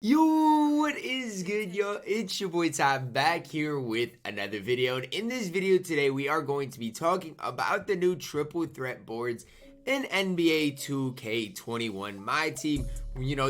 Yo, what is good, yo? It's your boy Ty back here with another video. And in this video today, we are going to be talking about the new triple threat boards in NBA 2K21 MyTEAM.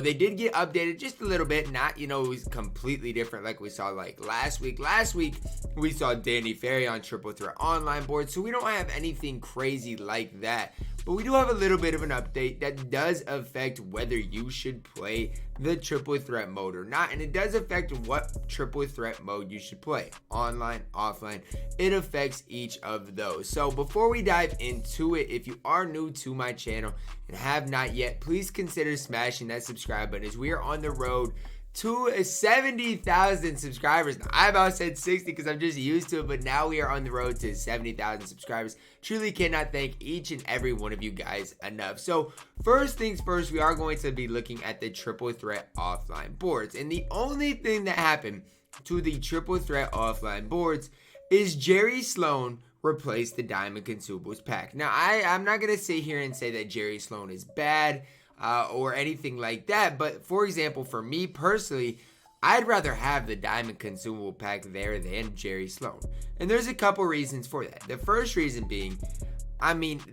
They did get updated just a little bit, not, it was completely different like we saw like last week. Last week, we saw Danny Ferry on triple threat online board, so we don't have anything crazy like that. But we do have a little bit of an update that does affect whether you should play the triple threat mode or not. And it does affect what triple threat mode you should play. Online, offline. It affects each of those. So before we dive into it, if you are new to my channel and have not yet, please consider smashing that subscribe button as we are on the road to 70,000 subscribers. Now, I about said 60 because I'm just used to it, but now we are on the road to 70,000 subscribers. Truly cannot thank each and every one of you guys enough. So first things first, we are going to be looking at the triple threat offline boards. And the only thing that happened to the triple threat offline boards is Jerry Sloan replaced the Diamond Consumables pack. Now, I'm not going to sit here and say that Jerry Sloan is bad. Or anything like that. But for example, for me personally, I'd rather have the Diamond Consumable pack there than Jerry Sloan. And there's a couple reasons for that. The first reason being,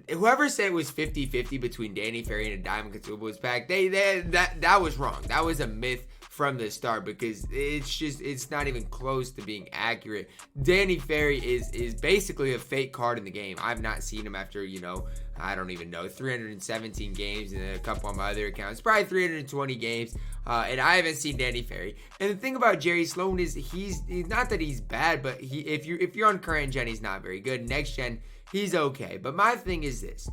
whoever said it was 50-50 between Danny Ferry and a Diamond Consumables pack, that was wrong. That was a myth from the start because it's not even close to being accurate. Danny Ferry is basically a fake card in the game. I've not seen him after, I don't even know, 317 games and a couple on my other accounts, probably 320 games, and I haven't seen Danny Ferry. And the thing about Jerry Sloan is he's not that he's bad, but if you're on current gen, he's not very good. Next gen, he's okay. But my thing is this.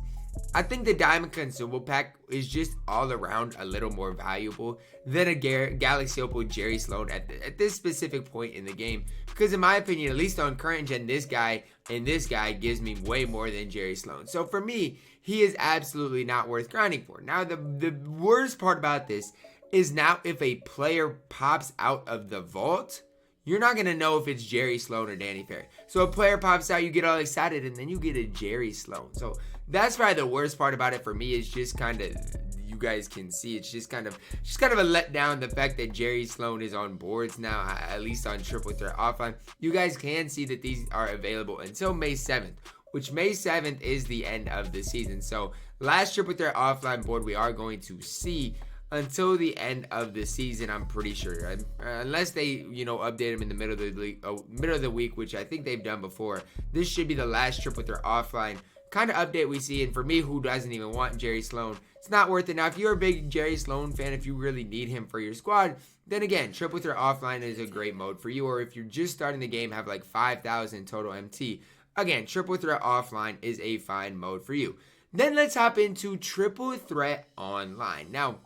I think the Diamond Consumable pack is just all around a little more valuable than a Galaxy Opal Jerry Sloan at this specific point in the game. Because in my opinion, at least on current gen, this guy gives me way more than Jerry Sloan. So for me, he is absolutely not worth grinding for. Now, the worst part about this is now if a player pops out of the vault, you're not going to know if it's Jerry Sloan or Danny Ferry. So a player pops out, you get all excited, and then you get a Jerry Sloan. So that's probably the worst part about it for me is just kind of, you guys can see, it's just kind of a letdown, the fact that Jerry Sloan is on boards now, at least on triple threat offline. You guys can see that these are available until May 7th, which May 7th is the end of the season. So last triple threat offline board we are going to see until the end of the season, I'm pretty sure, unless they, update them in the middle of the week, which I think they've done before. This should be the last triple threat offline kind of update we see. And for me, who doesn't even want Jerry Sloan, it's not worth it. Now, if you're a big Jerry Sloan fan, if you really need him for your squad, then again, triple threat offline is a great mode for you. Or if you're just starting the game, have like 5,000 total MT, again, triple threat offline is a fine mode for you. Then let's hop into triple threat online. Now,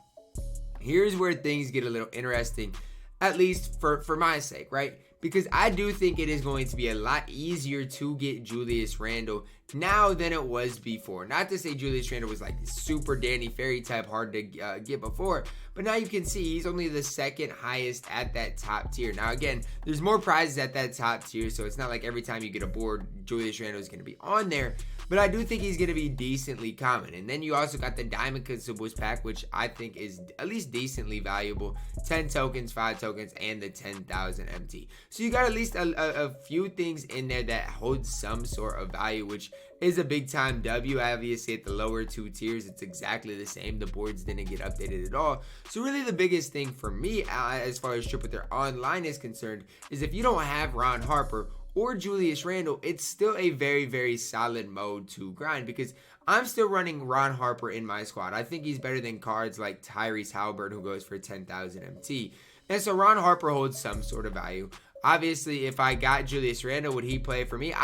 here's where things get a little interesting, at least for my sake, right? Because I do think it is going to be a lot easier to get Julius Randle now than it was before. Not to say Julius Randle was like super Danny Ferry type hard to get before, but now you can see he's only the second highest at that top tier. Now again, there's more prizes at that top tier, so it's not like every time you get a board, Julius Randle is going to be on there. But I do think he's going to be decently common. And then you also got the Diamond Consumables pack, which I think is at least decently valuable. 10 tokens, 5 tokens, and the 10,000 MT. So you got at least a few things in there that hold some sort of value, which is a big time W. Obviously, at the lower two tiers, it's exactly the same. The boards didn't get updated at all. So really the biggest thing for me as far as triple threat online is concerned is if you don't have Ron Harper or Julius Randle, it's still a very, very solid mode to grind because I'm still running Ron Harper in my squad. I think he's better than cards like Tyrese Halliburton, who goes for 10,000 MT. And so Ron Harper holds some sort of value. Obviously, if I got Julius Randle, would he play for me?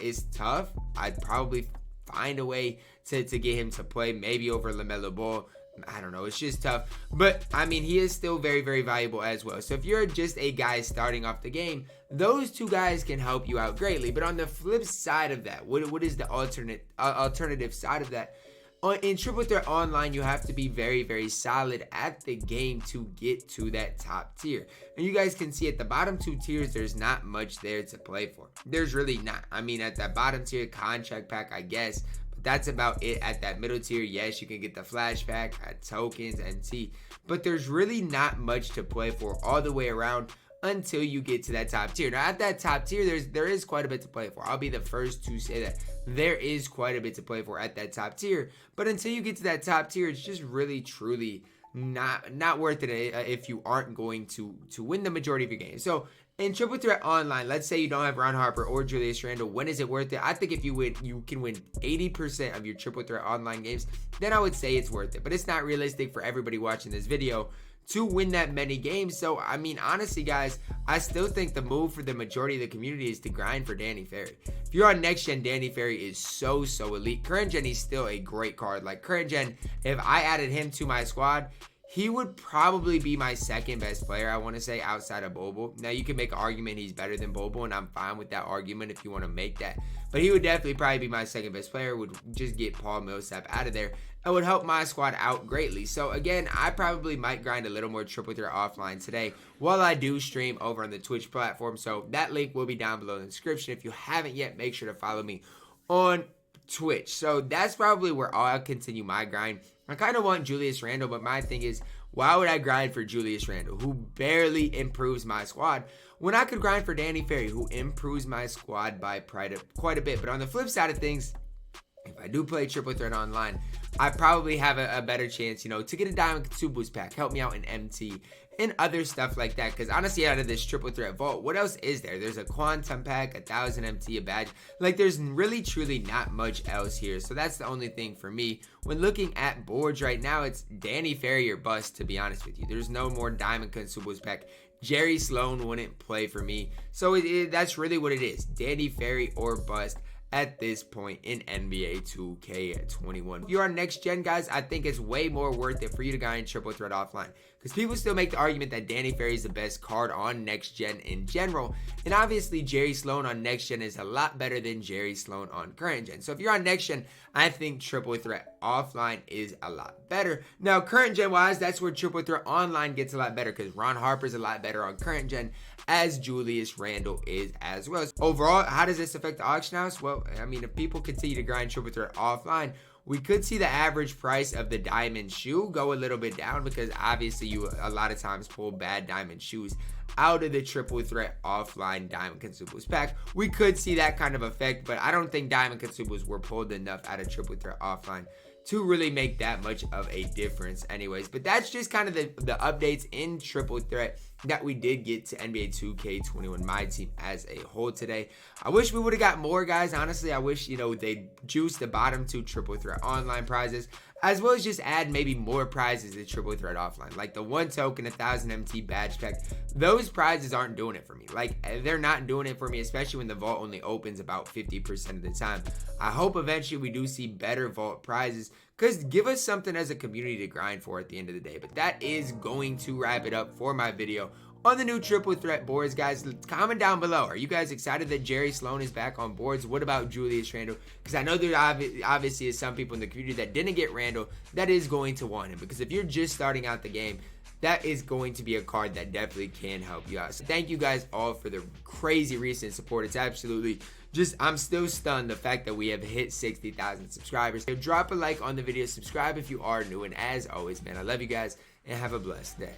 It's tough. I'd probably find a way to get him to play, maybe over LaMelo Ball. I don't know. It's just tough. But, he is still very, very valuable as well. So if you're just a guy starting off the game, those two guys can help you out greatly. But on the flip side of that, what is the alternative side of that? In triple threat online, you have to be very, very solid at the game to get to that top tier. And you guys can see at the bottom two tiers, there's not much there to play for. There's really not. At that bottom tier contract pack, I guess, that's about it at that middle tier. Yes, you can get the flashback, tokens, MT, but there's really not much to play for all the way around until you get to that top tier. Now, at that top tier, there is quite a bit to play for. I'll be the first to say that there is quite a bit to play for at that top tier. But until you get to that top tier, it's just really, truly not worth it if you aren't going to win the majority of your games. So in Triple Threat Online, let's say you don't have Ron Harper or Julius Randle. When is it worth it? I think if you can win 80% of your Triple Threat Online games, then I would say it's worth it. But it's not realistic for everybody watching this video to win that many games. So, I mean, honestly, guys, I still think the move for the majority of the community is to grind for Danny Ferry. If you're on next gen, Danny Ferry is so elite. Current gen, he's still a great card. Like, current gen, if I added him to my squad, he would probably be my second best player, I want to say, outside of Bobo. Now, you can make an argument he's better than Bobo, and I'm fine with that argument if you want to make that. But he would definitely probably be my second best player, would just get Paul Millsap out of there, and would help my squad out greatly. So, again, I probably might grind a little more Triple Threat Offline today while I do stream over on the Twitch platform. So, that link will be down below in the description. If you haven't yet, make sure to follow me on Twitch. So, that's probably where I'll continue my grind. I kind of want Julius Randle, but my thing is, why would I grind for Julius Randle, who barely improves my squad, when I could grind for Danny Ferry, who improves my squad by quite a bit? But on the flip side of things, if I do play Triple Threat Online, I probably have a better chance, to get a Diamond Consumables pack, help me out in MT, and other stuff like that. Because honestly, out of this Triple Threat Vault, what else is there? There's a Quantum pack, 1,000 MT, a badge. Like, there's really, truly not much else here. So that's the only thing for me. When looking at boards right now, it's Danny Ferry or bust, to be honest with you. There's no more Diamond Consumables pack. Jerry Sloan wouldn't play for me. So that's really what it is. Danny Ferry or bust at this point in NBA 2K21. If you're on next gen, guys, I think it's way more worth it for you to grind Triple Threat Offline, because people still make the argument that Danny Ferry is the best card on next gen in general, and obviously Jerry Sloan on next gen is a lot better than Jerry Sloan on current gen. So if you're on next gen, I think Triple Threat Offline is a lot better. Now, current gen wise, that's where Triple Threat Online gets a lot better, because Ron Harper's a lot better on current gen, as Julius Randle is as well. So overall, how does this affect the auction house? Well, I mean, if people continue to grind Triple Threat Offline, we could see the average price of the diamond shoe go a little bit down, because obviously you a lot of times pull bad diamond shoes out of the Triple Threat Offline Diamond Consumables pack. We could see that kind of effect, but I don't think Diamond Consumables were pulled enough out of Triple Threat Offline to really make that much of a difference anyways. But that's just kind of the updates in Triple Threat that we did get to NBA 2K21 MyTEAM as a whole today. I wish we would have got more, guys. Honestly, I wish, they juiced the bottom two Triple Threat Online prizes, as well as just add maybe more prizes to Triple Threat Offline. Like the 1 token, 1,000 MT badge pack. Those prizes aren't doing it for me. Like, they're not doing it for me, especially when the vault only opens about 50% of the time. I hope eventually we do see better vault prizes, because give us something as a community to grind for at the end of the day. But that is going to wrap it up for my video on the new Triple Threat boards, guys. Comment down below. Are you guys excited that Jerry Sloan is back on boards? What about Julius Randle? Because I know there obviously is some people in the community that didn't get Randle that is going to want him. Because if you're just starting out the game, that is going to be a card that definitely can help you out. So thank you guys all for the crazy recent support. It's absolutely just, I'm still stunned the fact that we have hit 60,000 subscribers. So drop a like on the video, subscribe if you are new, and as always, man, I love you guys, and have a blessed day.